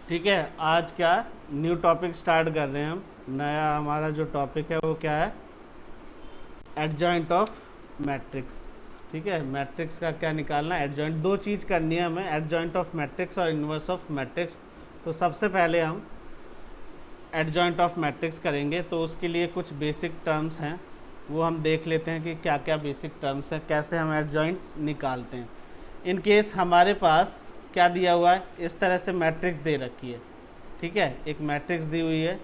ठीक है। आज क्या न्यू टॉपिक स्टार्ट कर रहे हैं हम। नया हमारा जो टॉपिक है वो क्या है, एडजॉइंट ऑफ मैट्रिक्स। ठीक है, मैट्रिक्स का क्या निकालना है, एडजॉइंट। दो चीज़ करनी है हमें, एडजॉइंट ऑफ मैट्रिक्स और इन्वर्स ऑफ मैट्रिक्स। तो सबसे पहले हम एडजॉइंट ऑफ मैट्रिक्स करेंगे, तो उसके लिए कुछ बेसिक टर्म्स हैं, वो हम देख लेते हैं कि क्या क्या बेसिक टर्म्स हैं, कैसे हम एडजॉइंट्स निकालते हैं। इन केस हमारे पास क्या दिया हुआ है, इस तरह से मैट्रिक्स दे रखी है। ठीक है, एक मैट्रिक्स दी हुई है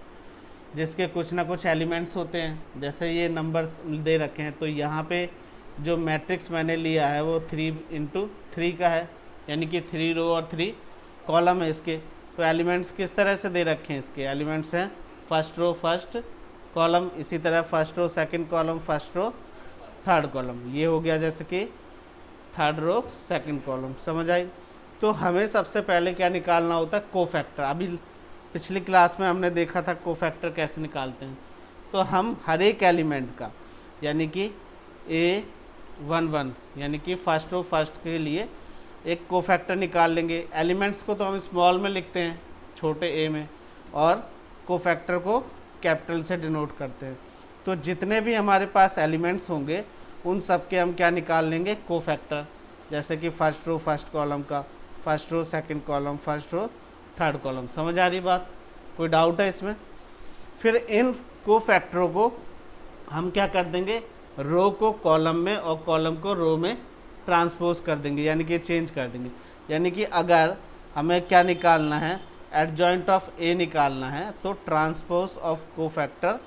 जिसके कुछ ना कुछ एलिमेंट्स होते हैं, जैसे ये नंबर्स दे रखे हैं। तो यहाँ पे जो मैट्रिक्स मैंने लिया है वो 3 × 3 का है, यानी कि 3 रो और 3 कॉलम है इसके। तो एलिमेंट्स किस तरह से दे रखे हैं, इसके एलिमेंट्स हैं फर्स्ट रो फर्स्ट कॉलम, इसी तरह first row second column, first row third column. ये हो गया जैसे कि थर्ड रो सेकंड कॉलम, समझ आई। तो हमें सबसे पहले क्या निकालना होता है, कोफैक्टर। अभी पिछली क्लास में हमने देखा था कोफैक्टर कैसे निकालते हैं। तो हम हर एक एलिमेंट का, यानी कि A11 यानी कि फर्स्ट रो फर्स्ट के लिए एक कोफैक्टर निकाल लेंगे। एलिमेंट्स को तो हम स्मॉल में लिखते हैं, छोटे ए में, और कोफैक्टर को कैपिटल से डिनोट करते हैं। तो जितने भी हमारे पास एलिमेंट्स होंगे उन सब के हम क्या निकाल लेंगे, कोफैक्टर। जैसे कि फर्स्ट रो फर्स्ट कॉलम का, first row second column, first row third column. समझ आ रही बात, कोई डाउट है इसमें? फिर इन कोफैक्टरों को हम क्या कर देंगे, रो को कॉलम में और कॉलम को रो में ट्रांसपोज कर देंगे, यानी कि चेंज कर देंगे। यानी कि अगर हमें क्या निकालना है, एडजॉइंट ऑफ ए निकालना है, तो ट्रांसपोज ऑफ कोफैक्टर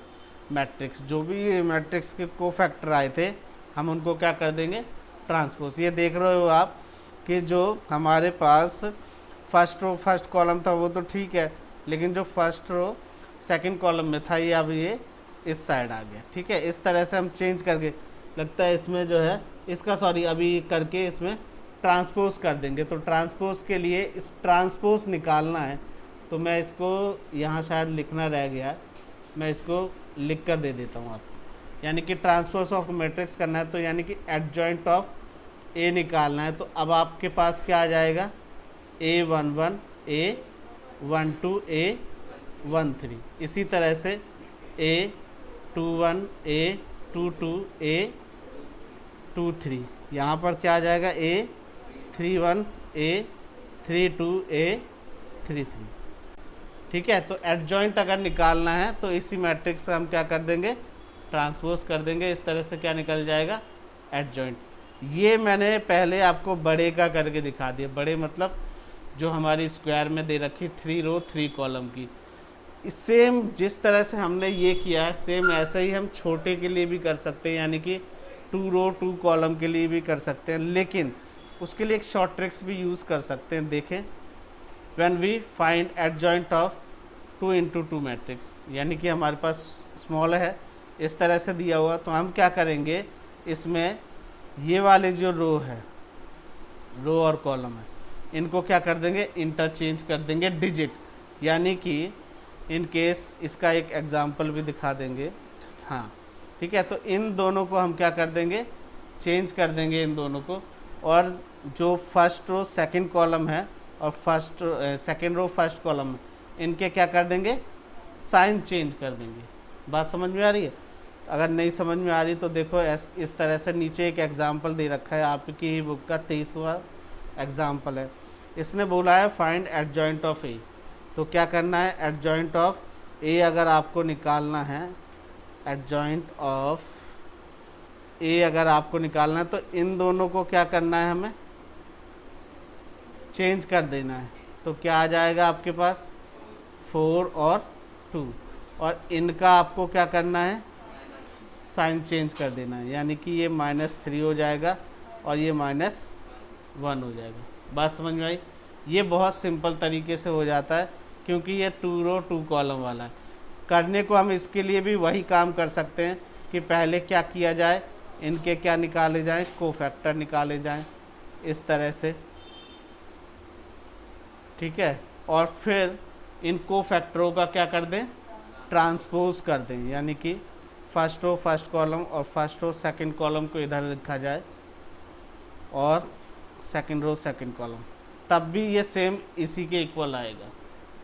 मैट्रिक्स, जो भी मैट्रिक्स के कोफैक्टर आए थे हम उनको क्या कर देंगे, ट्रांसपोज। ये देख रहे हो आप कि जो हमारे पास फर्स्ट रो फर्स्ट कॉलम था वो तो ठीक है, लेकिन जो फर्स्ट रो सेकंड कॉलम में था ये अब ये इस साइड आ गया। ठीक है, इस तरह से हम चेंज करके, लगता है इसमें जो है इसका, सॉरी, अभी करके इसमें ट्रांसपोज कर देंगे। तो ट्रांसपोज के लिए इस ट्रांसपोज निकालना है, तो मैं इसको यहाँ शायद लिखना रह गया, मैं इसको लिख कर दे देता हूँ आपको। यानी कि ट्रांसपोज ऑफ मैट्रिक्स करना है, तो यानी कि एडजॉइंट ऑफ ए निकालना है। तो अब आपके पास क्या आ जाएगा, A11 A12 A13, इसी तरह से A21 A22 A23, यहाँ पर क्या आ जाएगा, A31 A32 A33। ठीक है, तो एडजॉइंट अगर निकालना है तो इसी मैट्रिक्स से हम क्या कर देंगे, ट्रांसपोज कर देंगे। इस तरह से क्या निकल जाएगा, एडजॉइंट। ये मैंने पहले आपको बड़े का करके दिखा दिया। बड़े मतलब जो हमारी स्क्वायर में दे रखी 3 रो 3 कॉलम की। सेम जिस तरह से हमने ये किया है, सेम ऐसे ही हम छोटे के लिए भी कर सकते हैं, यानी कि 2 रो 2 कॉलम के लिए भी कर सकते हैं। लेकिन उसके लिए एक शॉर्ट ट्रिक्स भी यूज़ कर सकते हैं। देखें, when we find adjoint of 2 × 2 matrix, यानी कि हमारे पास स्मॉल है इस तरह से दिया हुआ, तो हम क्या करेंगे, इसमें ये वाले जो रो है, रो और कॉलम है, इनको क्या कर देंगे, इंटरचेंज कर देंगे डिजिट। यानी कि इन केस इसका एक एग्जांपल भी दिखा देंगे। हाँ ठीक है, तो इन दोनों को हम क्या कर देंगे, चेंज कर देंगे इन दोनों को। और जो फर्स्ट रो सेकंड कॉलम है और first second row first column है, इनके क्या कर देंगे, साइन चेंज कर देंगे। बात समझ में आ रही है? अगर नहीं समझ में आ रही तो देखो, इस तरह से नीचे एक एग्जांपल दे रखा है, आपकी ही बुक का 23वां एग्जांपल है। इसने बोला है फाइंड एडजॉइंट ऑफ ए। तो क्या करना है, एडजॉइंट ऑफ ए अगर आपको निकालना है, एडजॉइंट ऑफ ए अगर आपको निकालना है, तो इन दोनों को क्या करना है, हमें चेंज कर देना है। तो क्या आ जाएगा आपके पास, 4 और 2, और इनका आपको क्या करना है, साइन चेंज कर देना है। यानी कि ये -3 हो जाएगा और ये -1 हो जाएगा। बात समझ में आई? ये बहुत सिंपल तरीके से हो जाता है, क्योंकि ये 2 रो 2 कॉलम वाला है। करने को हम इसके लिए भी वही काम कर सकते हैं कि पहले क्या किया जाए, इनके क्या निकाले जाएं, कोफैक्टर निकाले जाएं इस तरह से। ठीक है, और फिर इन कोफैक्टरों का क्या कर दें, ट्रांसपोज कर दें। यानी कि फर्स्ट रो फर्स्ट कॉलम और फर्स्ट रो सेकंड कॉलम को इधर लिखा जाए और सेकंड रो सेकंड कॉलम, तब भी ये सेम इसी के इक्वल आएगा।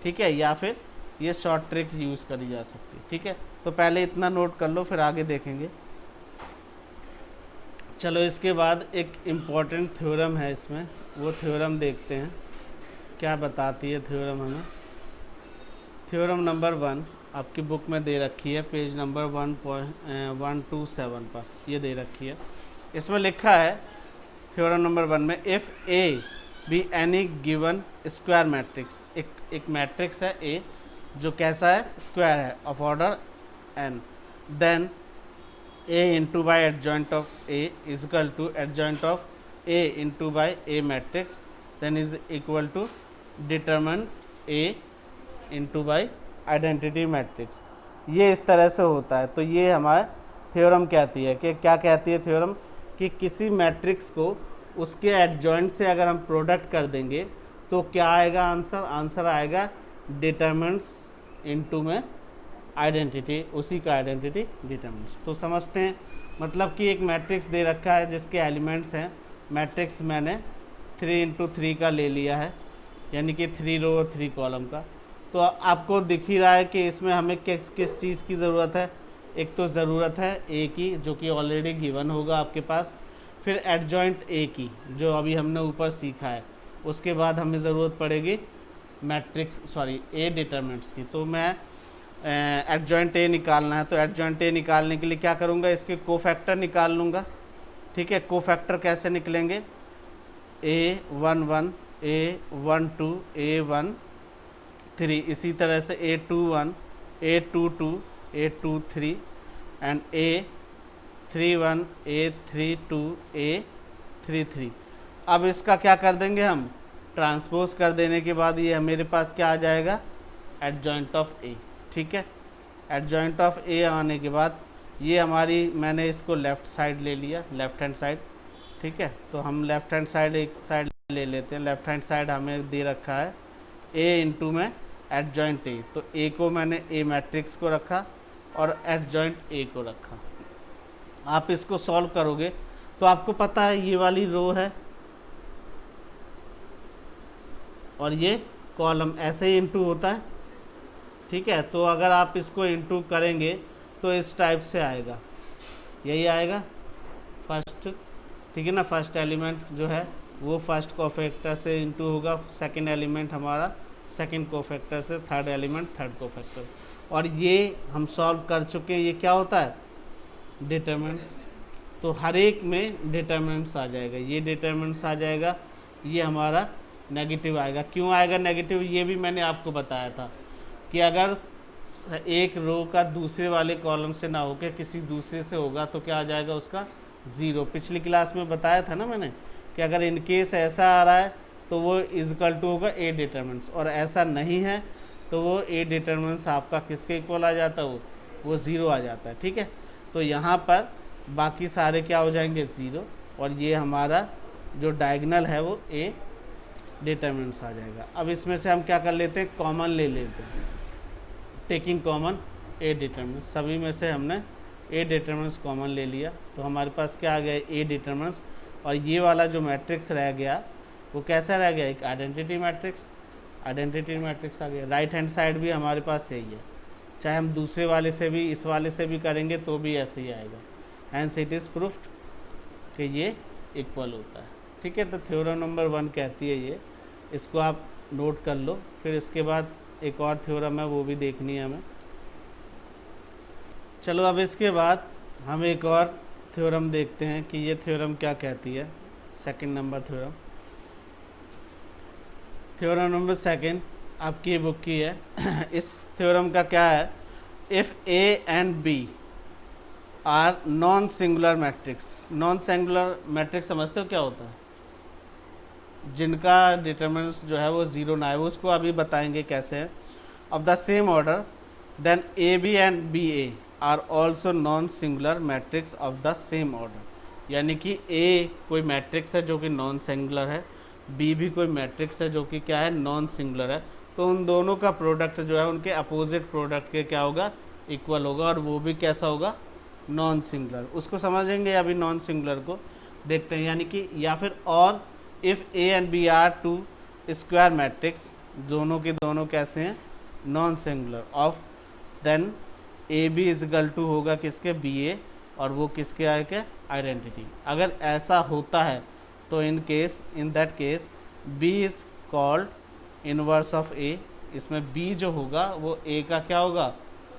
ठीक है, या फिर ये शॉर्ट ट्रिक यूज़ करी जा सकती है। ठीक है, तो पहले इतना नोट कर लो, फिर आगे देखेंगे। चलो इसके बाद एक इम्पॉर्टेंट थ्योरम है इसमें, वो थ्योरम देखते हैं क्या बताती है थ्योरम हमें। थ्योरम नंबर 1 आपकी बुक में दे रखी है, पेज नंबर 127 पर ये दे रखी है। इसमें लिखा है थ्योरम नंबर 1 में, if A B any given square matrix, एक मैट्रिक्स है ए जो कैसा है, स्क्वायर है, of order N, then a into by adjoint of A is equal to adjoint of A into by A matrix, then is equal to determinant A into by identity matrix। ये इस तरह से होता है। तो ये हमारा थ्योरम कहती है कि क्या कहती है थ्योरम, कि किसी मैट्रिक्स को उसके एडजॉइंट से अगर हम प्रोडक्ट कर देंगे तो क्या आएगा आंसर, आंसर आएगा डिटरमिनेंट्स इनटू में आइडेंटिटी, उसी का आइडेंटिटी डिटरमिनेंट्स। तो समझते हैं, मतलब कि एक मैट्रिक्स दे रखा है जिसके एलिमेंट्स हैं, मैट्रिक्स मैंने 3 into 3 का ले लिया है, यानी कि 3 रो और 3 कॉलम का। तो आपको दिख ही रहा है कि इसमें हमें किस किस चीज़ की ज़रूरत है। एक तो ज़रूरत है ए की, जो कि ऑलरेडी गिवन होगा आपके पास, फिर एडजॉइंट ए की जो अभी हमने ऊपर सीखा है, उसके बाद हमें ज़रूरत पड़ेगी ए डिटरमिनेंट्स की। तो मैं एडजॉइंट ए निकालना है, तो एडजॉइंट ए निकालने के लिए क्या करूँगा, इसके कोफैक्टर निकाल लूँगा। ठीक है, कोफैक्टर कैसे निकलेंगे, A11 A12 A13, इसी तरह से A21 A22 A23 and A31 A32 A33। अब इसका क्या कर देंगे हम, ट्रांसपोज कर देने के बाद ये मेरे पास क्या आ जाएगा, एडजॉइंट ऑफ ए। ठीक है, एडजॉइंट ऑफ ए आने के बाद ये हमारी, मैंने इसको लेफ़्ट साइड ले लिया, लेफ़्ट हैंड साइड। ठीक है, तो हम लेफ़्ट हैंड साइड एक साइड ले लेते हैं। लेफ़्ट हैंड साइड हमें दे रखा है ए इंटू में एडजॉइंट ए, तो ए को मैंने ए मैट्रिक्स को रखा और एडजॉइंट ए को रखा। आप इसको सॉल्व करोगे तो आपको पता है ये वाली रो है और ये कॉलम, ऐसे ही इंटू होता है। ठीक है, तो अगर आप इसको इंटू करेंगे तो इस टाइप से आएगा, यही आएगा फर्स्ट। ठीक है ना, फर्स्ट एलिमेंट जो है वो फर्स्ट कोफैक्टर से इंटू होगा, सेकंड एलिमेंट हमारा सेकंड कोफैक्टर से, थर्ड एलिमेंट थर्ड कोफैक्टर। और ये हम सॉल्व कर चुके हैं, ये क्या होता है, डिटरमिनेंट्स। तो हर एक में डिटरमिनेंट्स आ जाएगा, ये डिटरमिनेंट्स आ जाएगा, ये हमारा नेगेटिव आएगा। क्यों आएगा नेगेटिव, ये भी मैंने आपको बताया था कि अगर एक रो का दूसरे वाले कॉलम से ना होकर किसी दूसरे से होगा तो क्या आ जाएगा उसका, ज़ीरो। पिछली क्लास में बताया था ना मैंने कि अगर इन केस ऐसा आ रहा है तो वो इक्वल टू होगा ए डिटरमिनेंट्स, और ऐसा नहीं है तो वो ए डिटरमिनेंट्स आपका किसके इक्वल आ जाता है, वो ज़ीरो आ जाता है। ठीक है, तो यहाँ पर बाकी सारे क्या हो जाएंगे, ज़ीरो, और ये हमारा जो डायगोनल है वो ए डिटरमिनेंट्स आ जाएगा। अब इसमें से हम क्या कर लेते हैं, कॉमन ले लेते हैं, टेकिंग कॉमन ए डिटरमिनेंट्स। सभी में से हमने ए डिटरमिनेंट्स कॉमन ले लिया, तो हमारे पास क्या आ गया, ए डिटरमिनेंट्स। और ये वाला जो मैट्रिक्स रह गया वो कैसा रह गया, एक आइडेंटिटी मैट्रिक्स, आइडेंटिटी मैट्रिक्स आ गया। राइट हैंड साइड भी हमारे पास सही है, चाहे हम दूसरे वाले से भी इस वाले से भी करेंगे तो भी ऐसे ही आएगा। हैंस इट इज़ प्रूफ्ड कि ये इक्वल होता है। ठीक है, तो थ्योरम नंबर 1 कहती है ये, इसको आप नोट कर लो। फिर इसके बाद एक और थ्योरम है, वो भी देखनी है हमें। चलो अब इसके बाद हम एक और थ्योरम देखते हैं कि ये थ्योरम क्या कहती है। Second number theorem, theorem number 2 आपकी बुक की है। इस थ्योरम का क्या है, if A and B are non singular matrix. Non singular matrix समझते हो क्या होता है, जिनका डिटरमिनेंट्स जो है वो ज़ीरो ना है, उसको अभी बताएंगे कैसे है। Of the same order then A B and B A are also non singular matrix of the same order. यानी कि ए कोई मैट्रिक्स है जो कि नॉन सिंगुलर है, बी भी कोई मैट्रिक्स है जो कि क्या है, नॉन सिंगुलर है। तो उन दोनों का प्रोडक्ट जो है उनके अपोजिट प्रोडक्ट के क्या होगा, इक्वल होगा, और वो भी कैसा होगा, नॉन सिंगुलर। उसको समझेंगे, अभी नॉन सिंगुलर को देखते हैं। यानी कि या फिर और if A and B are two square matrix दोनों के दोनों कैसे हैं, non singular of, then A B equal to होगा किसके, बी ए, और वो किसके आएगा, आइडेंटिटी। अगर ऐसा होता है तो in that case B is called inverse of A. इसमें बी जो होगा वो ए का क्या होगा,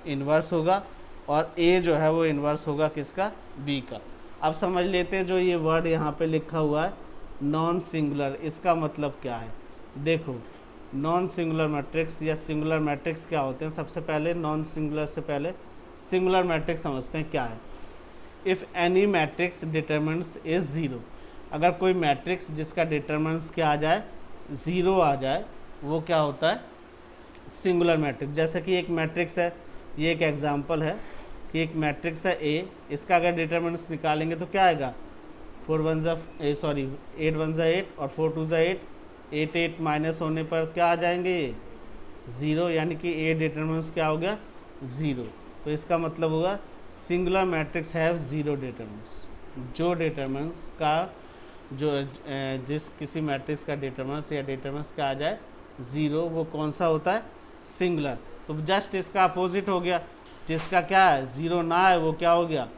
इन्वर्स होगा, और ए जो है वो इन्वर्स होगा किसका, बी का। अब समझ लेते हैं जो ये वर्ड यहाँ पे लिखा हुआ है नॉन सिंगुलर, इसका मतलब क्या है। देखो नॉन सिंगुलर मैट्रिक्स या सिंगुलर मैट्रिक्स क्या होते हैं, सबसे पहले नॉन सिंगुलर से पहले सिंगुलर मैट्रिक्स समझते हैं क्या है। If any matrix determinants is zero, अगर कोई मैट्रिक्स जिसका डिटरमिनेंट्स क्या आ जाए, ज़ीरो आ जाए, वो क्या होता है, सिंगुलर मैट्रिक्स। जैसे कि एक मैट्रिक्स है, ये एक एग्जांपल है कि एक मैट्रिक्स है ए, इसका अगर डिटरमिनेंट्स निकालेंगे तो क्या आएगा, 8 1 8 और 4 2 8, 8 8 माइनस होने पर क्या आ जाएंगे, ये ज़ीरो, यानी कि ए डिटरमिनेंट्स क्या हो गया, ज़ीरो। तो इसका मतलब होगा singular matrix have zero determinants. जो डिटरमिनेंट्स का जो जिस किसी मैट्रिक्स का डिटरमिनेंट्स या डिटरमिनेंट्स क्या आ जाए ज़ीरो, वो कौन सा होता है, सिंगुलर। तो जस्ट इसका अपोजिट हो गया, जिसका क्या है, ज़ीरो ना है, वो क्या हो गया,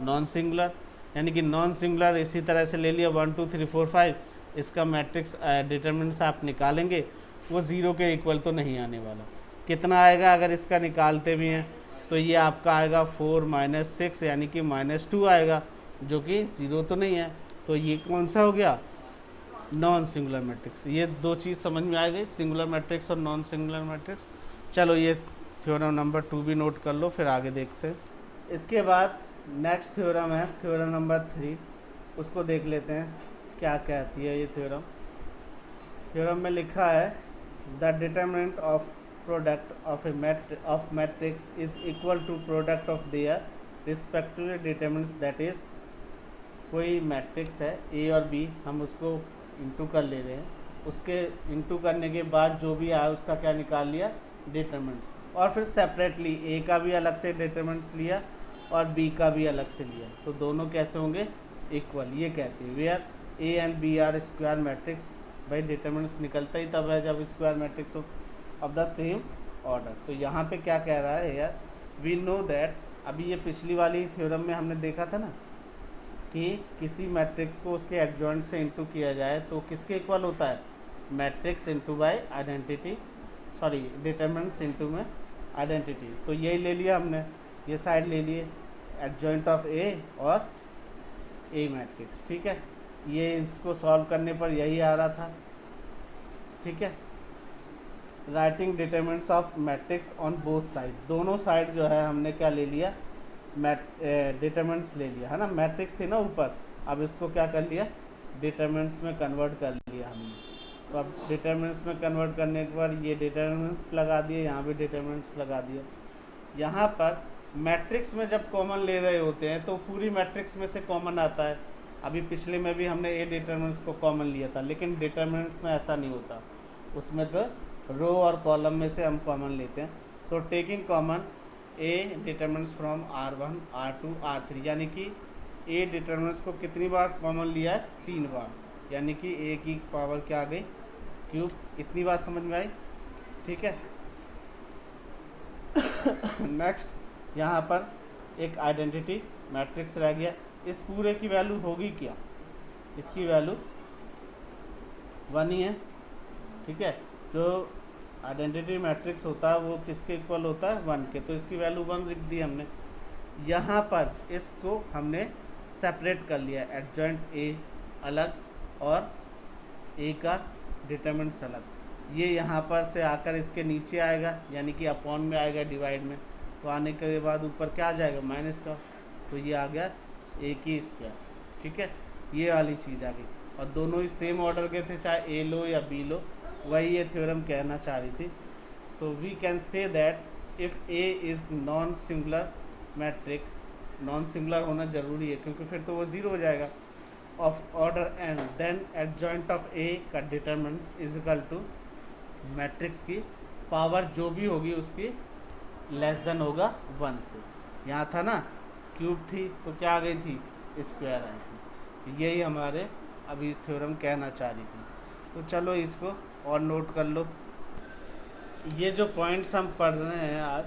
नॉन सिंगुलर। यानी कि नॉन सिंगुलर इसी तरह से ले लिया 1 2 3 4 5, इसका मैट्रिक्स डिटरमिनेंट्स आप निकालेंगे, वो ज़ीरो के इक्वल तो नहीं आने वाला। कितना आएगा अगर इसका निकालते भी हैं तो ये आपका आएगा 4 - 6, यानी कि -2 आएगा, जो कि ज़ीरो तो नहीं है। तो ये कौन सा हो गया, नॉन सिंगुलर मैट्रिक्स। ये दो चीज़ समझ में आ गई, सिंगुलर मैट्रिक्स और नॉन सिंगुलर मैट्रिक्स। चलो ये थ्योरम नंबर 2 भी नोट कर लो, फिर आगे देखते हैं। इसके बाद नेक्स्ट थ्योरम है थ्योरम नंबर 3, उसको देख लेते हैं क्या कहती है ये थ्योरम। थ्योरम में लिखा है the determinant of product of matrix is equal to product of their respective determinants. That is कोई मैट्रिक्स है ए और बी, हम उसको इंटू कर ले रहे हैं, उसके इंटू करने के बाद जो भी आया उसका क्या निकाल लिया, डिटरमिनेंट्स, और फिर सेपरेटली ए का भी अलग से डिटरमिनेंट्स लिया और बी का भी अलग से लिया, तो दोनों कैसे होंगे, इक्वल। ये कहते हैं where A and B are square matrix. भाई डिटरमिनेंट्स निकलता ही तब है जब स्क्वायर मैट्रिक्स हो ऑफ द सेम ऑर्डर। तो यहाँ पे क्या कह रहा है यार, वी नो दैट, अभी ये पिछली वाली थ्योरम में हमने देखा था ना कि किसी मैट्रिक्स को उसके एडजॉइंट से इंटू किया जाए तो किसके इक्वल होता है, matrix into by identity, sorry determinants into में आइडेंटिटी। तो यही ले लिया हमने, ये साइड ले लिए एडजॉइंट ऑफ ए और ए मैट्रिक्स, ठीक है। ये इसको सॉल्व करने पर यही आ रहा था, ठीक है। Writing determinants of matrix on both side, दोनों साइड जो है हमने क्या ले लिया, डिटरमिनेंट्स ले लिया है ना, मैट्रिक्स थी ना ऊपर, अब इसको क्या कर लिया, डिटरमिनेंट्स में कन्वर्ट कर लिया हमने। तो अब डिटरमिनेंट्स में कन्वर्ट करने के बाद ये डिटरमिनेंट्स लगा दिए, यहाँ भी डिटरमिनेंट्स लगा दिए। यहाँ पर मैट्रिक्स में जब कॉमन ले रहे होते हैं तो पूरी मैट्रिक्स में से कॉमन आता है। अभी पिछले में भी हमने ए डिटरमिनेंट्स को कॉमन लिया था, लेकिन डिटरमिनेंट्स में ऐसा नहीं होता, उसमें तो रो और कॉलम में से हम कॉमन लेते हैं। तो taking common A determinants from R1 R2 R3, यानी कि ए डिटरमिनेंट्स को कितनी बार कॉमन लिया है, 3 बार, यानी कि ए की पावर क्या आ गई, क्यूब। इतनी बात समझ में आई, ठीक है। नेक्स्ट यहाँ पर एक आइडेंटिटी मैट्रिक्स रह गया, इस पूरे की वैल्यू होगी क्या, इसकी वैल्यू 1 ही है, ठीक है। जो आइडेंटिटी मैट्रिक्स होता है वो किसके इक्वल होता है, 1 के, तो इसकी वैल्यू 1 लिख दी हमने। यहाँ पर इसको हमने सेपरेट कर लिया, एडजॉइंट ए अलग और ए का डिटरमिनेंट्स अलग। ये यहाँ पर से आकर इसके नीचे आएगा, यानी कि अपॉन में आएगा डिवाइड में, तो आने के बाद ऊपर क्या आ जाएगा, माइनस का, तो ये आ गया ए की स्क्वायर, ठीक है। ये वाली चीज़ आ गई, और दोनों ही सेम ऑर्डर के थे, चाहे ए लो या बी लो, वही ये थ्योरम कहना चाह रही थी। So we can say that if A is non singular matrix, non singular होना ज़रूरी है क्योंकि फिर तो वो ज़ीरो हो जाएगा, of order N, then adjoint of A का determinants is equal to matrix की पावर जो भी होगी उसकी लेस देन होगा 1 से। यहाँ था ना क्यूब थी तो क्या आ गई थी, स्क्वायर आई थी। यही हमारे अभी इस थ्योरम कहना चाह रही थी। तो चलो इसको और नोट कर लो। ये जो पॉइंट्स हम पढ़ रहे हैं आज,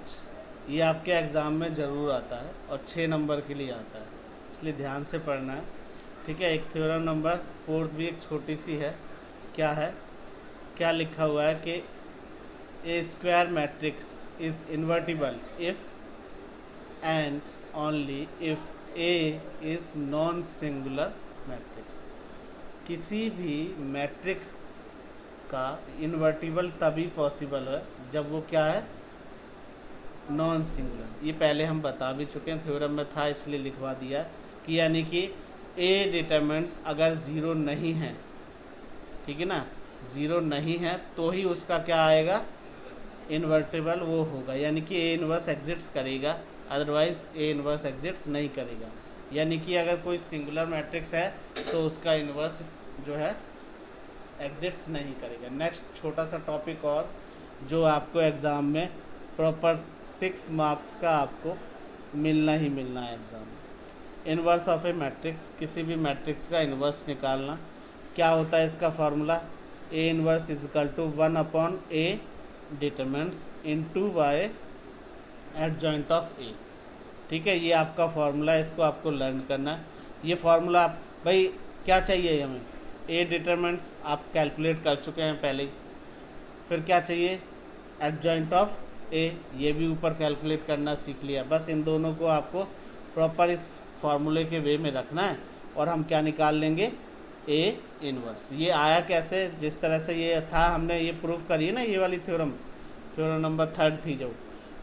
ये आपके एग्ज़ाम में ज़रूर आता है और 6 नंबर के लिए आता है, इसलिए ध्यान से पढ़ना है। ठीक है, एक थ्योरम नंबर 4 भी एक छोटी सी है। क्या है, क्या लिखा हुआ है कि A square matrix is invertible if and only if A is non singular matrix. किसी भी मैट्रिक्स का इन्वर्टिबल तभी पॉसिबल है जब वो क्या है, नॉन सिंगुलर। ये पहले हम बता भी चुके हैं, थ्योरम में था इसलिए लिखवा दिया कि यानी कि ए डिटरमिनेंट्स अगर ज़ीरो नहीं है, ठीक है ना, ज़ीरो नहीं है तो ही उसका क्या आएगा, इन्वर्टिबल वो होगा, यानी कि ए इन्वर्स एग्जिट्स करेगा, अदरवाइज ए इन्वर्स एग्जिट्स नहीं करेगा। यानी कि अगर कोई सिंगुलर मैट्रिक्स है तो उसका इन्वर्स जो है एग्जिट्स नहीं करेगा। नेक्स्ट छोटा सा टॉपिक और जो आपको एग्ज़ाम में प्रॉपर 6 मार्क्स का आपको मिलना ही मिलना है एग्ज़ाम में। इन्वर्स ऑफ ए मैट्रिक्स, किसी भी मैट्रिक्स का इन्वर्स निकालना। क्या होता है इसका formula, A inverse is equal to 1 A determinants into by adjoint of A. ठीक है, ये आपका फार्मूला है, इसको आपको लर्न करना है। ये फार्मूला भाई क्या चाहिए हमें, ए डिटरमिनेंट्स आप कैलकुलेट कर चुके हैं पहले ही, फिर क्या चाहिए, एडजॉइंट ऑफ ए, ये भी ऊपर कैलकुलेट करना सीख लिया। बस इन दोनों को आपको प्रॉपर इस फार्मूले के वे में रखना है और हम क्या निकाल लेंगे, ए इनवर्स। ये आया कैसे, जिस तरह से ये था हमने ये प्रूव करी है ना, ये वाली थ्योरम, थ्योरम नंबर 3 थी जो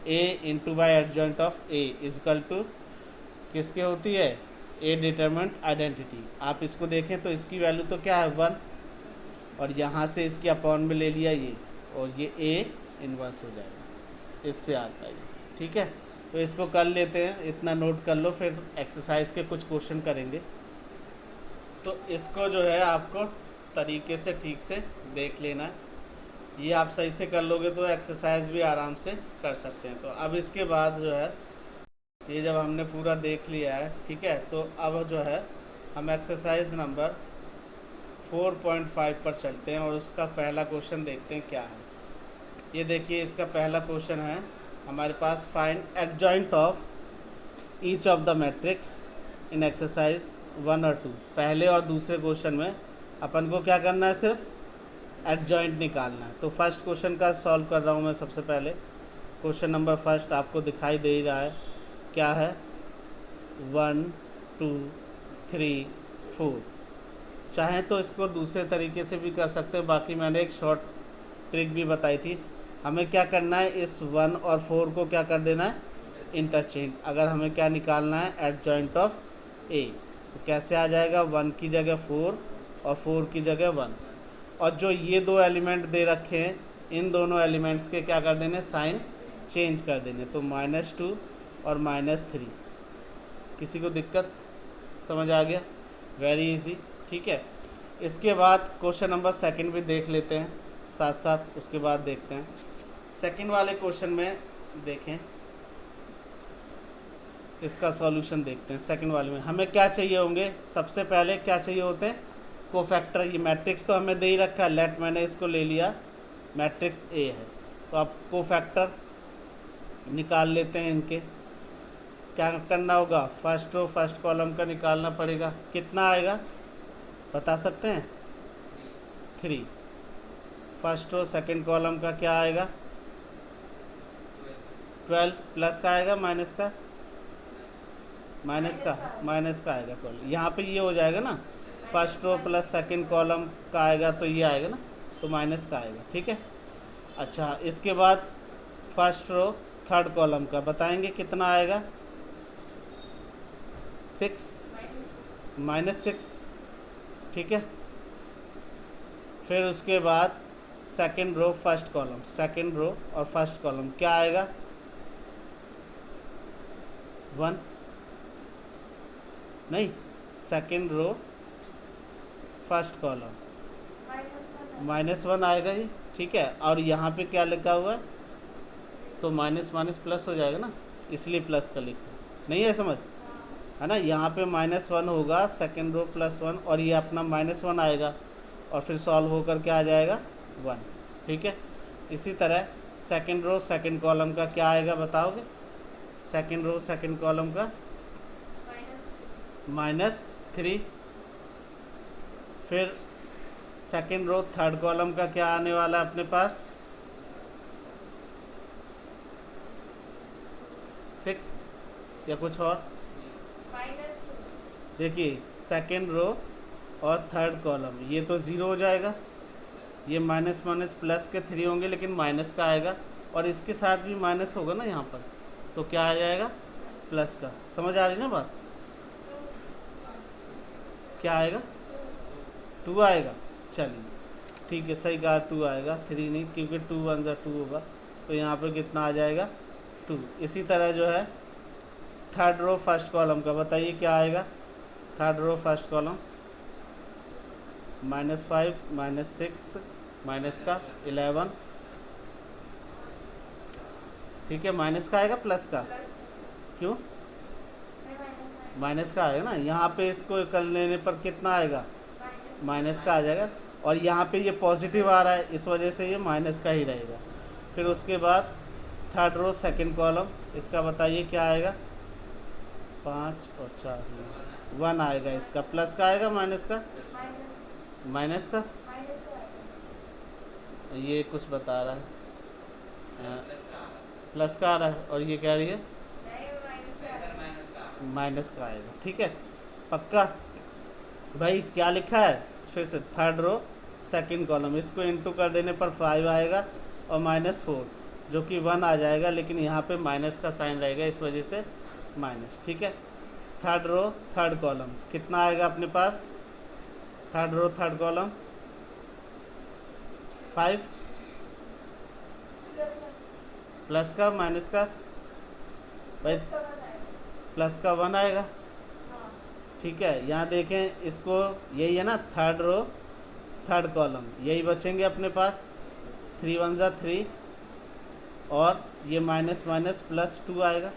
A into by adjoint of A is equal to किसके होती है, ए डिटरमिनेंट आइडेंटिटी। आप इसको देखें तो इसकी वैल्यू तो क्या है 1, और यहाँ से इसके अपॉन में ले लिया ये, और ये ए इनवर्स हो जाएगा, इससे आता है। ठीक है, तो इसको कर लेते हैं, इतना नोट कर लो, फिर एक्सरसाइज के कुछ क्वेश्चन करेंगे। तो इसको जो है आपको तरीके से ठीक से देख लेना है, ये आप सही से कर लोगे तो एक्सरसाइज भी आराम से कर सकते हैं। तो अब इसके बाद जो है, ये जब हमने पूरा देख लिया है, ठीक है, तो अब जो है हम एक्सरसाइज नंबर 4.5 पर चलते हैं और उसका पहला क्वेश्चन देखते हैं क्या है। ये देखिए, इसका पहला क्वेश्चन है हमारे पास, find adjoint of each of the matrix in exercise 1 और 2। पहले और दूसरे क्वेश्चन में अपन को क्या करना है, सिर्फ एडजॉइंट निकालना है। तो फर्स्ट क्वेश्चन का सॉल्व कर रहा हूँ मैं सबसे पहले। क्वेश्चन नंबर फर्स्ट आपको दिखाई दे रहा है, क्या है, 1 2 3 4। चाहें तो इसको दूसरे तरीके से भी कर सकते हैं, बाकी मैंने एक शॉर्ट ट्रिक भी बताई थी। हमें क्या करना है, इस 1 और 4 को क्या कर देना है, इंटरचेंज। अगर हमें क्या निकालना है, एडजॉइंट ऑफ ए, तो कैसे आ जाएगा, 1 की जगह 4 और 4 की जगह 1। और जो ये दो एलिमेंट दे रखे हैं, इन दोनों एलिमेंट्स के क्या कर देने, साइन चेंज कर देने। तो -2 और -3। किसी को दिक्कत समझ आ गया, वेरी इजी। ठीक है, इसके बाद क्वेश्चन नंबर सेकंड भी देख लेते हैं साथ साथ, उसके बाद देखते हैं सेकंड वाले क्वेश्चन में। देखें इसका सॉल्यूशन देखते हैं। सेकंड वाले में हमें क्या चाहिए होंगे, सबसे पहले क्या चाहिए होते हैं, कोफैक्टर। ये मैट्रिक्स तो हमें दे ही रखा है, लेट मैंने इसको ले लिया, मैट्रिक्स ए है, तो अब कोफैक्टर निकाल लेते हैं इनके। क्या करना होगा, फर्स्ट रो फर्स्ट कॉलम का निकालना पड़ेगा। कितना आएगा बता सकते हैं, 3। फर्स्ट रो सेकंड कॉलम का क्या आएगा, 12, प्लस का आएगा माइनस का, माइनस का आएगा कॉलम। यहाँ पे ये हो जाएगा ना, first row plus second column का आएगा तो ये आएगा ना, तो माइनस का आएगा। ठीक है, अच्छा, इसके बाद फर्स्ट रो थर्ड कॉलम का बताएंगे कितना आएगा, 6, -6। ठीक है, फिर उसके बाद second row first column, second row और फर्स्ट कॉलम क्या आएगा, 1 नहीं, सेकंड रो फर्स्ट कॉलम -1 आएगा ये। ठीक है, और यहाँ पे क्या लिखा हुआ है, तो माइनस माइनस प्लस हो जाएगा ना, इसलिए प्लस का लिखा, नहीं है समझ, है ना। यहाँ पे -1 होगा, सेकंड रो +1, और ये अपना -1 आएगा, और फिर सॉल्व होकर क्या आ जाएगा, 1। ठीक है, इसी तरह सेकंड रो सेकंड कॉलम का क्या आएगा बताओगे? सेकंड रो सेकंड कॉलम का -3। फिर सेकंड रो थर्ड कॉलम का क्या आने वाला है अपने पास? 6 या कुछ और? देखिए सेकंड रो और थर्ड कॉलम ये तो ज़ीरो हो जाएगा, ये माइनस माइनस प्लस के 3 होंगे लेकिन माइनस का आएगा, और इसके साथ भी माइनस होगा ना यहाँ पर, तो क्या आ जाएगा? प्लस का। समझ आ रही ना बात? क्या आएगा? 2 आएगा। चलिए ठीक है, सही कहा, 2 आएगा, 3 नहीं, क्योंकि 2 1 जा 2 होगा, तो यहाँ पर कितना आ जाएगा? 2। इसी तरह जो है थर्ड रो फर्स्ट कॉलम का बताइए क्या आएगा? Third row first column -5 -6 minus का 11। ठीक है, माइनस का आएगा प्लस का? क्यों माइनस का आएगा ना, यहाँ पे इसको कर लेने पर कितना आएगा? माइनस का आ जाएगा, और यहाँ पे ये पॉजिटिव आ रहा है इस वजह से ये माइनस का ही रहेगा। फिर उसके बाद थर्ड रो सेकंड कॉलम, इसका बताइए क्या आएगा? 5 और 4 1 आएगा, इसका प्लस का आएगा माइनस का? माइनस का। ये कुछ बता रहा है प्लस का आ रहा है, और ये कह रही है माइनस का आएगा। ठीक है, पक्का भाई? क्या लिखा है फिर से? थर्ड रो सेकंड कॉलम, इसको इनटू कर देने पर 5 आएगा और -4 जो कि 1 आ जाएगा, लेकिन यहाँ पे माइनस का साइन रहेगा इस वजह से माइनस। ठीक है, थर्ड रो थर्ड कॉलम कितना आएगा अपने पास? Third row third column 5 plus का माइनस का? भाई प्लस का 1 आएगा। ठीक है, यहाँ देखें इसको, यही है ना थर्ड रो थर्ड कॉलम, यही बचेंगे अपने पास। 3 1 जा 3, और ये माइनस माइनस प्लस 2 आएगा।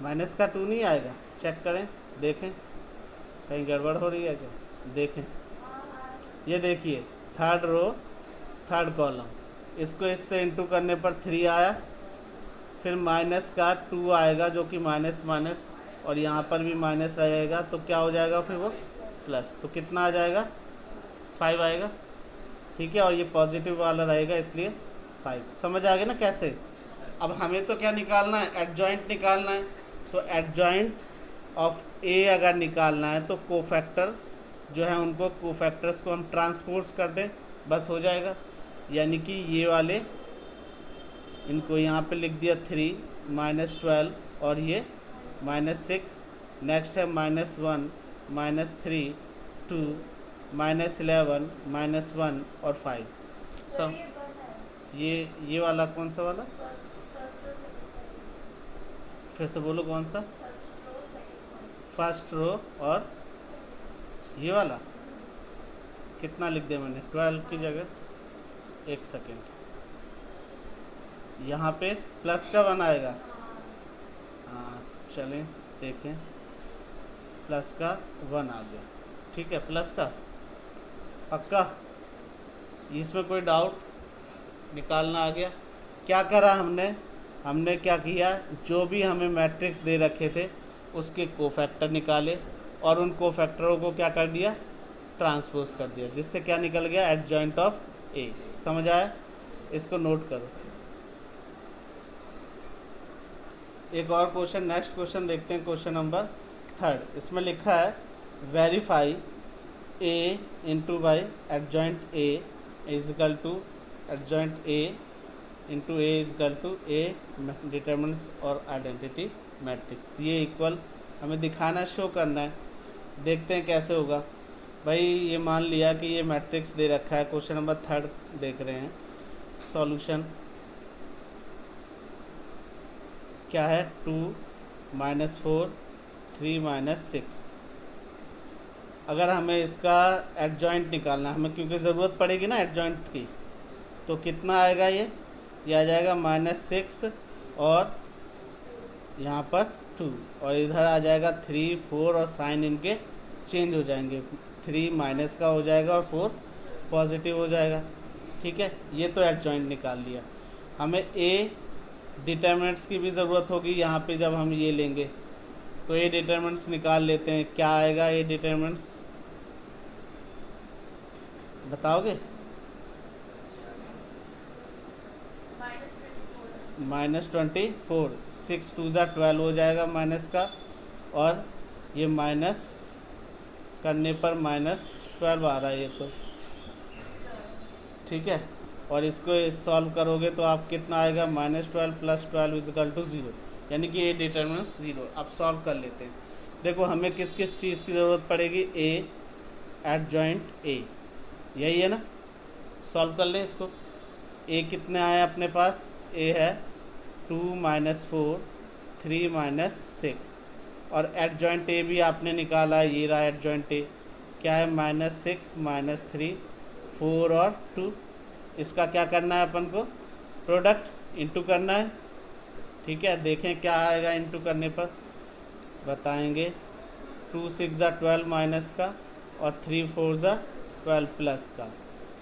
माइनस का 2 नहीं आएगा, चेक करें, देखें कहीं गड़बड़ हो रही है क्या? देखें, ये देखिए थर्ड रो थर्ड कॉलम, इसको इससे इंटू करने पर 3 आया, फिर माइनस का 2 आएगा जो कि माइनस माइनस, और यहाँ पर भी माइनस रहेगा, तो क्या हो जाएगा फिर वो? प्लस। तो कितना आ जाएगा? 5 आएगा। ठीक है, और ये पॉजिटिव वाला रहेगा इसलिए 5। समझ आ गया ना कैसे? अब हमें तो क्या निकालना है? एडजॉइंट निकालना है। तो एडजॉइंट ऑफ ए अगर निकालना है तो कोफैक्टर जो है उनको कोफैक्टर्स को हम ट्रांसपोज कर दें, बस हो जाएगा। यानी कि ये वाले इनको यहाँ पे लिख दिया 3 -12, और ये -6, नेक्स्ट है -1 -3 2 -11 -1 और 5। सब ये वाला कौन सा वाला? फिर से बोलो कौन सा? फर्स्ट रो और ये वाला कितना लिख दिया मैंने? 12 की जगह, एक सेकेंड, यहाँ पे प्लस का 1 आएगा। हाँ चलें देखें, प्लस का 1 आ गया। ठीक है, प्लस का पक्का? इसमें कोई डाउट? निकालना आ गया। क्या करा हमने क्या किया? जो भी हमें मैट्रिक्स दे रखे थे उसके कोफैक्टर निकाले, और उन कोफैक्टरों को क्या कर दिया? ट्रांसपोज कर दिया, जिससे क्या निकल गया? एडजॉइंट ऑफ ए। समझ आया? इसको नोट करो। एक और क्वेश्चन, नेक्स्ट क्वेश्चन देखते हैं, क्वेश्चन नंबर 3। इसमें लिखा है verify A into by adjoint A is equal to adjoint A into A is equal to A determinants और आइडेंटिटी मैट्रिक्स। ये इक्वल हमें दिखाना, शो करना है। देखते हैं कैसे होगा। भाई ये मान लिया कि ये मैट्रिक्स दे रखा है, क्वेश्चन नंबर 3 देख रहे हैं। सॉल्यूशन क्या है? 2 -4 3 -6। अगर हमें इसका एडजॉइंट निकालना है, हमें क्योंकि ज़रूरत पड़ेगी ना एडजॉइंट की, तो कितना आएगा? ये आ जाएगा -6, और यहाँ पर 2, और इधर आ जाएगा 3 4, और साइन इनके चेंज हो जाएंगे। 3 माइनस का हो जाएगा और 4 पॉजिटिव हो जाएगा। ठीक है, ये तो एडजॉइंट निकाल लिया। हमें ए डिटर्मिनेंट्स की भी ज़रूरत होगी यहाँ पे जब हम ये लेंगे, तो ए डिटर्मिनेंट्स निकाल लेते हैं। क्या आएगा ए डिटर्मिनेंट्स, बताओगे? -24, 6 2 ज़ा 12 हो जाएगा माइनस का, और ये माइनस करने पर -12 आ रहा है ये तो। ठीक है, और इसको सॉल्व करोगे तो आप कितना आएगा, -12 + 12 = 0, यानी कि ए डिटर्मिनेंट्स 0। अब सॉल्व कर लेते हैं। देखो हमें किस किस चीज़ की ज़रूरत पड़ेगी, ए एडजॉइंट ए, यही है ना। सॉल्व कर लें इसको। ए कितने आए अपने पास, ए है 2 - 4 3 - 6, और एडजॉइंट ए भी आपने निकाला है, ये रहा एडजॉइंट ए, क्या है -6 - 3 4 और 2। इसका क्या करना है अपन को, प्रोडक्ट इनटू करना है। ठीक है, देखें क्या आएगा इनटू करने पर, बताएंगे। 2 6 ज़ा 12 माइनस का, और 3 4 ज़ा 12 प्लस का,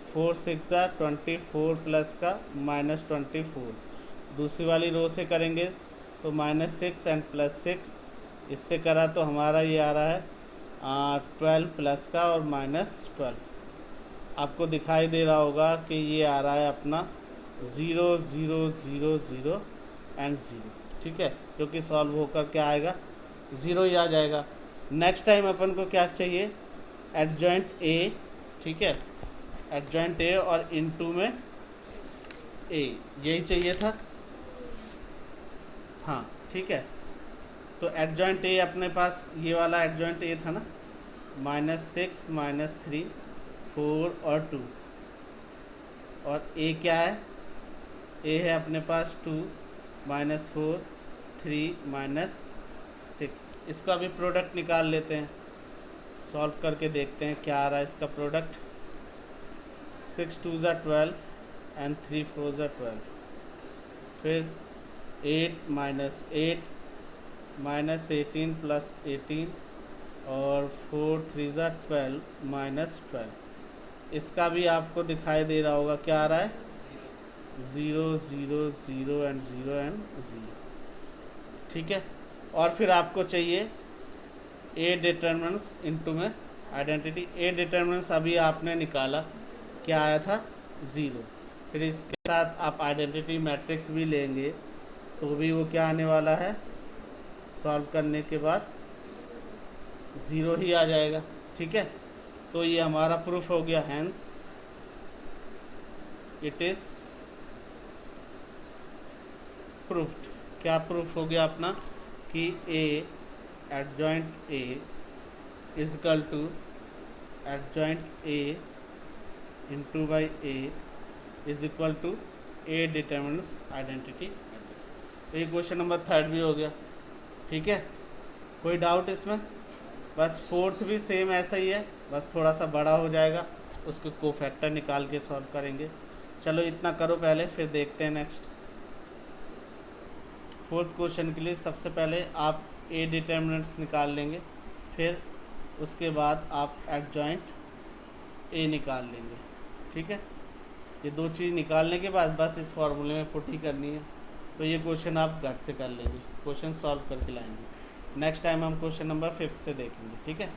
4 6 ज़ा 24 प्लस का -24। दूसरी वाली रो से करेंगे तो -6 एंड +6, इससे करा तो हमारा ये आ रहा है 12 प्लस का और -12। आपको दिखाई दे रहा होगा कि ये आ रहा है अपना 0 0 0 0 एंड 0। ठीक है, जो कि सॉल्व होकर क्या आएगा, 0 ही आ जाएगा। नेक्स्ट टाइम अपन को क्या चाहिए, एडजॉइंट ए। ठीक है, एडजॉइंट ए और इनटू में ए, यही चाहिए था। हाँ ठीक है, तो एडजॉइंट ए अपने पास ये वाला एडजॉइंट ए था ना, -6 -3 4 और 2, और ए क्या है, ए है अपने पास 2 -4 3 -6। इसका भी प्रोडक्ट निकाल लेते हैं, सॉल्व करके देखते हैं क्या आ रहा है इसका प्रोडक्ट। 6 2 ज़ा 12 एंड 3 4 ज़ा 12, फिर 8 -8 -18 + 18, और 4 3 ज़ा 12 -12। इसका भी आपको दिखाई दे रहा होगा क्या आ रहा है, 0 0 0 एंड 0 एंड 0। ठीक है, और फिर आपको चाहिए ए डिटर्मिनेंट्स इनटू में आइडेंटिटी। ए डिटर्मिनेंट्स अभी आपने निकाला, क्या आया था, 0। फिर इसके साथ आप आइडेंटिटी मैट्रिक्स भी लेंगे तो भी वो क्या आने वाला है, सॉल्व करने के बाद 0 ही आ जाएगा। ठीक है, तो ये हमारा प्रूफ हो गया, हैंस इट इज़ प्रूफ्ड। क्या प्रूफ हो गया अपना, कि A adjoint A is equal to adjoint A into by A is equal to A determinants identity matrix. तो ये क्वेश्चन नंबर 3 भी हो गया। ठीक है, कोई डाउट इसमें? बस 4th भी सेम ऐसा ही है, बस थोड़ा सा बड़ा हो जाएगा, उसके कोफैक्टर निकाल के सॉल्व करेंगे। चलो इतना करो पहले, फिर देखते हैं नेक्स्ट। 4th क्वेश्चन के लिए सबसे पहले आप ए डिटर्मिनेंट्स निकाल लेंगे, फिर उसके बाद आप एडजॉइंट ए निकाल लेंगे। ठीक है, ये 2 चीज़ निकालने के बाद बस इस फॉर्मूले में पुट ही करनी है। तो ये क्वेश्चन आप घर से कर लेंगे, क्वेश्चन सॉल्व करके लाएंगे। नेक्स्ट टाइम हम क्वेश्चन नंबर 5 से देखेंगे। ठीक है।